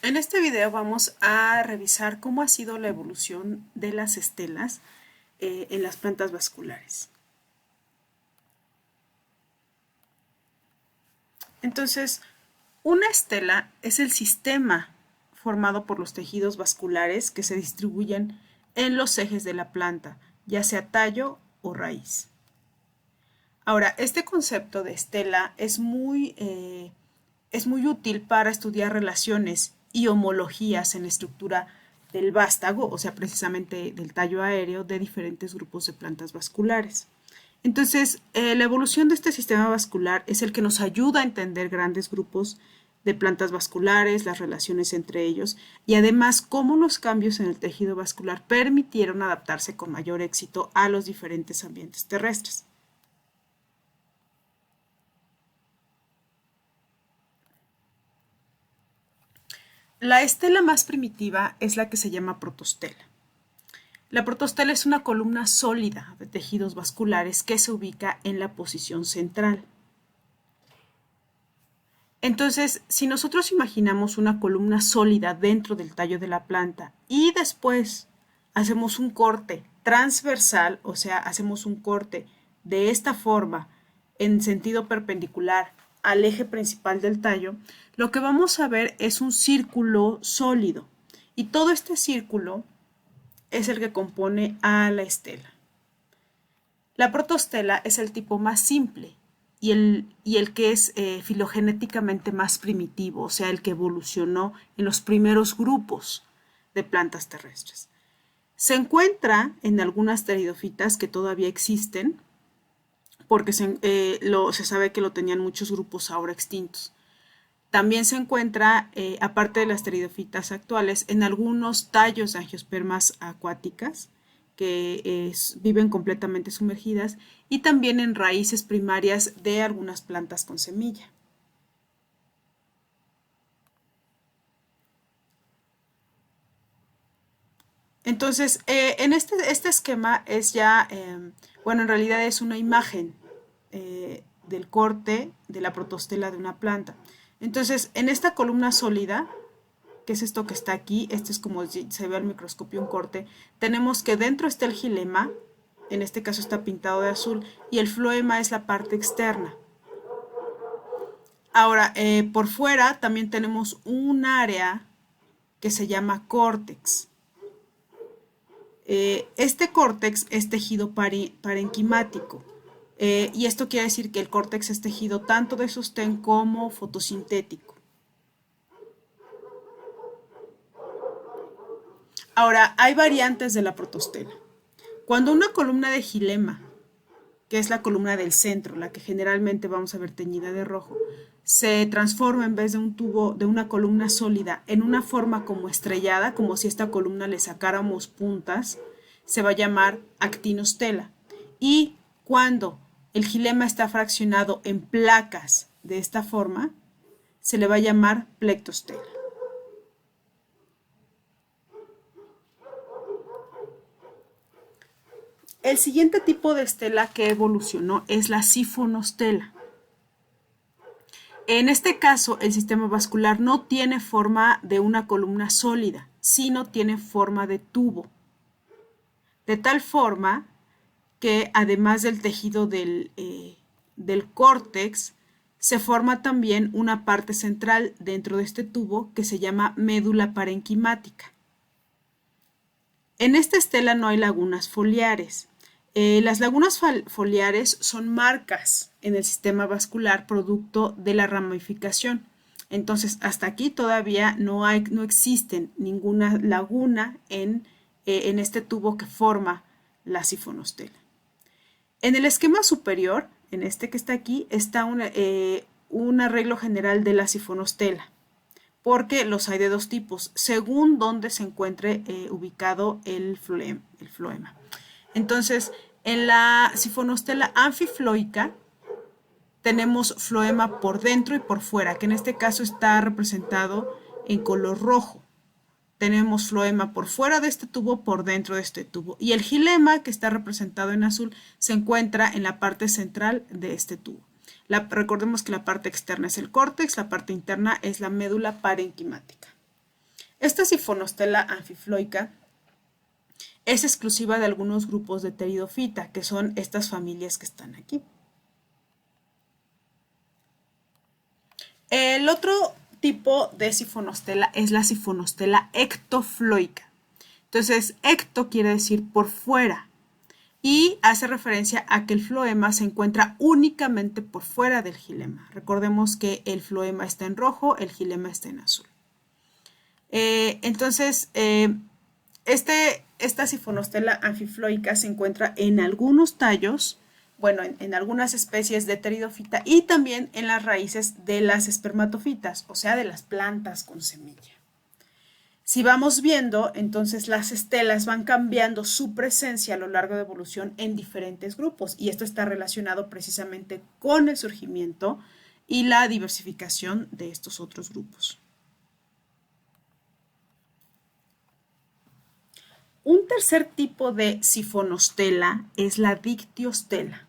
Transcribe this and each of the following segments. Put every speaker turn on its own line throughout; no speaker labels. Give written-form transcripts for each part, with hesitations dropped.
En este video vamos a revisar cómo ha sido la evolución de las estelas en las plantas vasculares. Entonces, una estela es el sistema formado por los tejidos vasculares que se distribuyen en los ejes de la planta, ya sea tallo o raíz. Ahora, este concepto de estela es muy útil para estudiar relaciones y homologías en la estructura del vástago, o sea, precisamente del tallo aéreo de diferentes grupos de plantas vasculares. Entonces, la evolución de este sistema vascular es el que nos ayuda a entender grandes grupos de plantas vasculares, las relaciones entre ellos y además cómo los cambios en el tejido vascular permitieron adaptarse con mayor éxito a los diferentes ambientes terrestres. La estela más primitiva es la que se llama protostela. La protostela es una columna sólida de tejidos vasculares que se ubica en la posición central. Entonces, si nosotros imaginamos una columna sólida dentro del tallo de la planta y después hacemos un corte transversal, o sea, hacemos un corte de esta forma en sentido perpendicular al eje principal del tallo, lo que vamos a ver es un círculo sólido. Y todo este círculo es el que compone a la estela. La protostela es el tipo más simple y el que es filogenéticamente más primitivo, o sea, el que evolucionó en los primeros grupos de plantas terrestres. Se encuentra en algunas pteridofitas que todavía existen, porque se sabe que lo tenían muchos grupos ahora extintos. También se encuentra, aparte de las pteridofitas actuales, en algunos tallos de angiospermas acuáticas que viven completamente sumergidas y también en raíces primarias de algunas plantas con semilla. Entonces, en este esquema es ya, bueno, en realidad es una imagen del corte de la protostela de una planta. Entonces, en esta columna sólida, que es esto que está aquí, este es como se ve al microscopio un corte, tenemos que dentro está el xilema, en este caso está pintado de azul, y el floema es la parte externa. Ahora, por fuera también tenemos un área que se llama córtex. Este córtex es tejido parenquimático. Y esto quiere decir que el córtex es tejido tanto de sostén como fotosintético. Ahora, hay variantes de la protostela. Cuando una columna de xilema, que es la columna del centro, la que generalmente vamos a ver teñida de rojo, se transforma en vez de un tubo, de una columna sólida, en una forma como estrellada, como si a esta columna le sacáramos puntas, se va a llamar actinostela. Y cuando el xilema está fraccionado en placas de esta forma, se le va a llamar plectostela. El siguiente tipo de estela que evolucionó es la sifonostela. En este caso, el sistema vascular no tiene forma de una columna sólida, sino tiene forma de tubo. De tal forma que además del tejido del córtex, se forma también una parte central dentro de este tubo que se llama médula parenquimática. En esta estela no hay lagunas foliares. Las lagunas foliares son marcas en el sistema vascular producto de la ramificación. Entonces, hasta aquí todavía no existen ninguna laguna en este tubo que forma la sifonostela. En el esquema superior, en este que está aquí, está un arreglo general de la sifonostela, porque los hay de dos tipos, según donde se encuentre ubicado el floema. Entonces, en la sifonostela anfifloica tenemos floema por dentro y por fuera, que en este caso está representado en color rojo. Tenemos floema por fuera de este tubo, por dentro de este tubo. Y el xilema, que está representado en azul, se encuentra en la parte central de este tubo. Recordemos que la parte externa es el córtex, la parte interna es la médula parenquimática. Esta sifonostela anfifloica es exclusiva de algunos grupos de pteridofita, que son estas familias que están aquí. El otro tipo de sifonostela es la sifonostela ectofloica. Entonces, ecto quiere decir por fuera y hace referencia a que el floema se encuentra únicamente por fuera del xilema. Recordemos que el floema está en rojo, el xilema está en azul. Esta sifonostela anfifloica se encuentra en algunos tallos, bueno, en algunas especies de pteridofita y también en las raíces de las espermatofitas, o sea, de las plantas con semilla. Si vamos viendo, entonces las estelas van cambiando su presencia a lo largo de evolución en diferentes grupos y esto está relacionado precisamente con el surgimiento y la diversificación de estos otros grupos. Un tercer tipo de sifonostela es la dictiostela.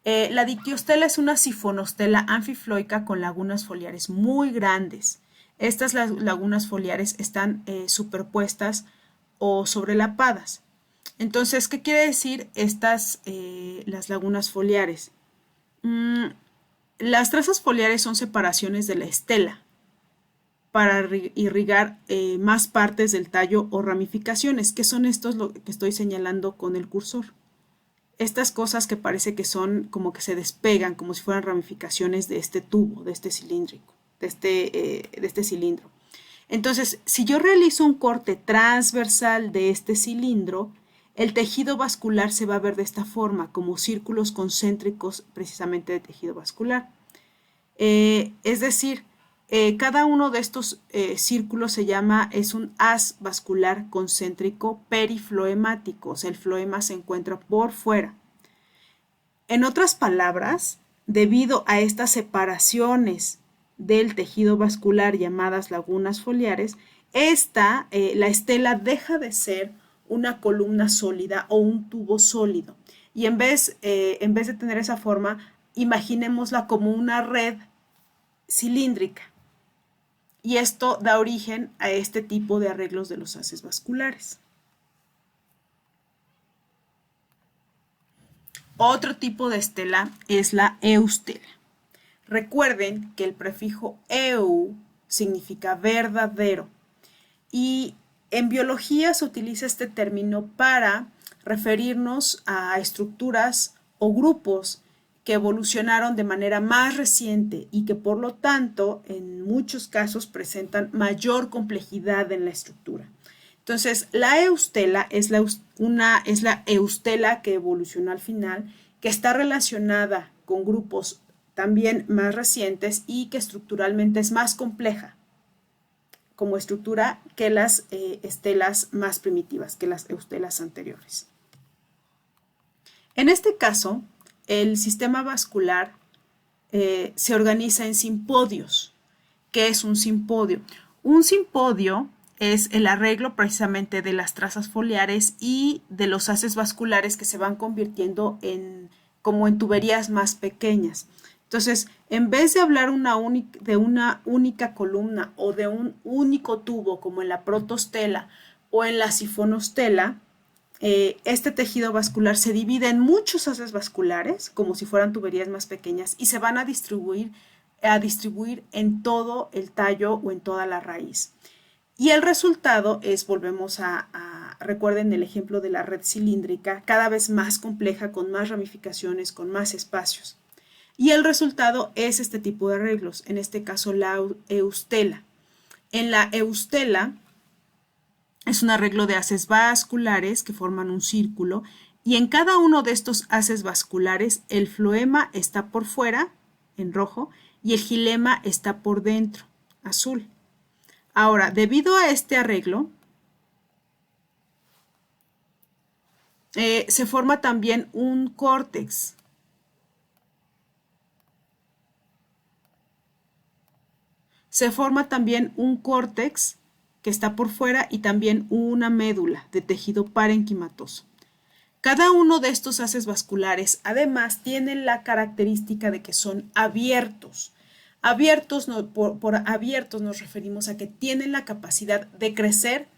La dictiostela es una sifonostela anfifloica con lagunas foliares muy grandes. Estas lagunas foliares están superpuestas o sobrelapadas. Entonces, ¿qué quiere decir las lagunas foliares? Las trazas foliares son separaciones de la estela para irrigar más partes del tallo o ramificaciones, que son estos lo que estoy señalando con el cursor. Estas cosas que parece que son como que se despegan, como si fueran ramificaciones de este tubo, de este cilíndrico, de este cilindro. Entonces, si yo realizo un corte transversal de este cilindro, el tejido vascular se va a ver de esta forma, como círculos concéntricos precisamente de tejido vascular. Es decir, cada uno de estos círculos es un haz vascular concéntrico perifloemático, o sea, el floema se encuentra por fuera. En otras palabras, debido a estas separaciones del tejido vascular llamadas lagunas foliares, la estela deja de ser una columna sólida o un tubo sólido. Y en vez de tener esa forma, imaginémosla como una red cilíndrica. Y esto da origen a este tipo de arreglos de los haces vasculares. Otro tipo de estela es la eustela. Recuerden que el prefijo eu significa verdadero y en biología se utiliza este término para referirnos a estructuras o grupos que evolucionaron de manera más reciente y que por lo tanto en muchos casos presentan mayor complejidad en la estructura. Entonces, la eustela es la eustela que evolucionó al final, que está relacionada con grupos también más recientes y que estructuralmente es más compleja como estructura que las estelas más primitivas, que las eustelas anteriores. En este caso, el sistema vascular se organiza en simpodios. ¿Qué es un simpodio? Un simpodio es el arreglo precisamente de las trazas foliares y de los haces vasculares que se van convirtiendo como en tuberías más pequeñas. Entonces, en vez de hablar de una única columna o de un único tubo como en la protostela o en la sifonostela, este tejido vascular se divide en muchos haces vasculares, como si fueran tuberías más pequeñas, y se van a distribuir en todo el tallo o en toda la raíz. Y el resultado es, recuerden el ejemplo de la red cilíndrica, cada vez más compleja, con más ramificaciones, con más espacios. Y el resultado es este tipo de arreglos, en este caso la eustela. En la eustela es un arreglo de haces vasculares que forman un círculo y en cada uno de estos haces vasculares el floema está por fuera, en rojo, y el xilema está por dentro, azul. Ahora, debido a este arreglo, se forma también un córtex. Se forma también un córtex que está por fuera y también una médula de tejido parenquimatoso. Cada uno de estos haces vasculares además tienen la característica de que son abiertos. Abiertos, por abiertos nos referimos a que tienen la capacidad de crecer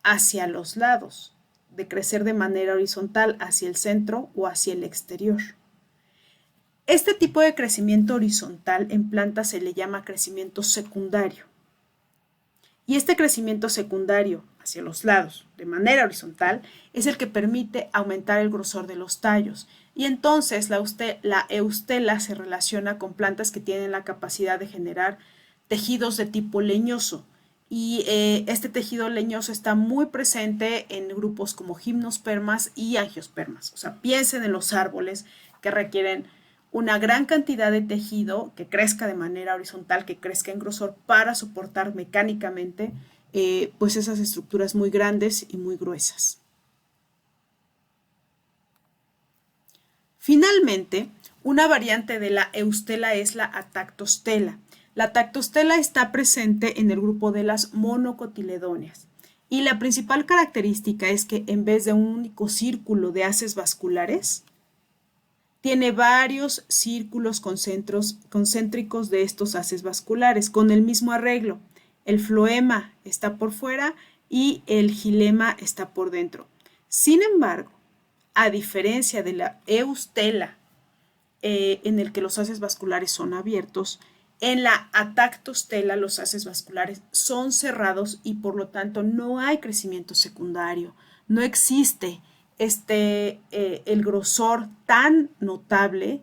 hacia los lados, de crecer de manera horizontal hacia el centro o hacia el exterior. Este tipo de crecimiento horizontal en plantas se le llama crecimiento secundario. Y este crecimiento secundario hacia los lados, de manera horizontal, es el que permite aumentar el grosor de los tallos. Y entonces la eustela se relaciona con plantas que tienen la capacidad de generar tejidos de tipo leñoso. Y este tejido leñoso está muy presente en grupos como gimnospermas y angiospermas. O sea, piensen en los árboles que requieren una gran cantidad de tejido que crezca de manera horizontal, que crezca en grosor para soportar mecánicamente pues esas estructuras muy grandes y muy gruesas. Finalmente, una variante de la eustela es la atactostela. La atactostela está presente en el grupo de las monocotiledóneas. Y la principal característica es que en vez de un único círculo de haces vasculares, tiene varios círculos concéntricos de estos haces vasculares con el mismo arreglo. El floema está por fuera y el xilema está por dentro. Sin embargo, a diferencia de la eustela, en el que los haces vasculares son abiertos, en la atactostela los haces vasculares son cerrados y por lo tanto no hay crecimiento secundario. No existe el grosor tan notable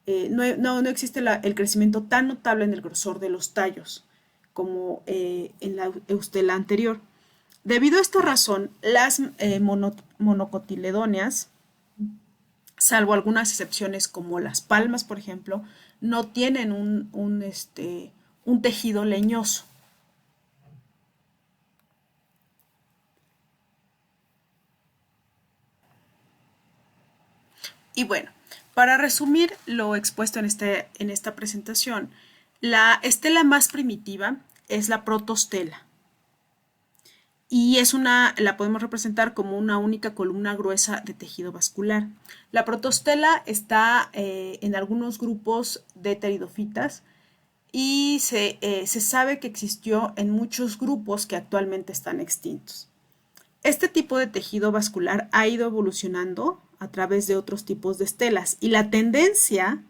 no existe el crecimiento tan notable en el grosor de los tallos como en la eustela anterior. Debido a esta razón, las monocotiledóneas, salvo algunas excepciones como las palmas, por ejemplo, no tienen un tejido leñoso. Y bueno, para resumir lo expuesto en esta presentación, la estela más primitiva es la protostela. Y la podemos representar como una única columna gruesa de tejido vascular. La protostela está en algunos grupos de pteridofitas y se sabe que existió en muchos grupos que actualmente están extintos. Este tipo de tejido vascular ha ido evolucionando a través de otros tipos de estelas y la tendencia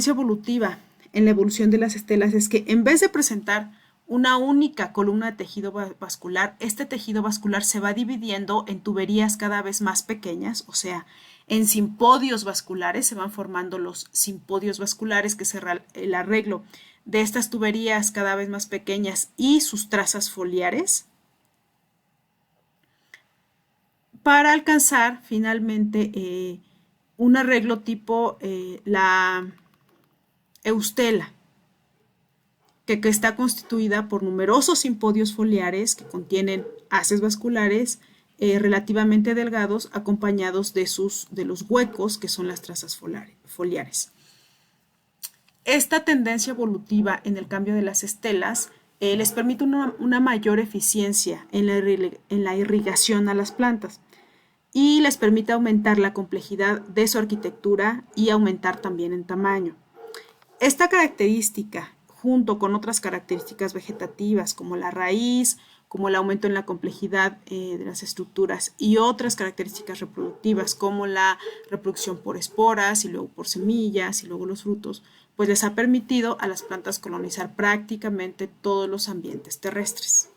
evolutiva en la evolución de las estelas es que en vez de presentar una única columna de tejido vascular, este tejido vascular se va dividiendo en tuberías cada vez más pequeñas, o sea, en simpodios vasculares, se van formando los simpodios vasculares, que es el arreglo de estas tuberías cada vez más pequeñas y sus trazas foliares, para alcanzar finalmente un arreglo tipo la eustela, que está constituida por numerosos simpodios foliares que contienen haces vasculares relativamente delgados, acompañados de los huecos que son las trazas foliares. Esta tendencia evolutiva en el cambio de las estelas les permite una mayor eficiencia en la irrigación a las plantas y les permite aumentar la complejidad de su arquitectura y aumentar también en tamaño. Esta característica, junto con otras características vegetativas como la raíz, como el aumento en la complejidad de las estructuras y otras características reproductivas como la reproducción por esporas y luego por semillas y luego los frutos, pues les ha permitido a las plantas colonizar prácticamente todos los ambientes terrestres.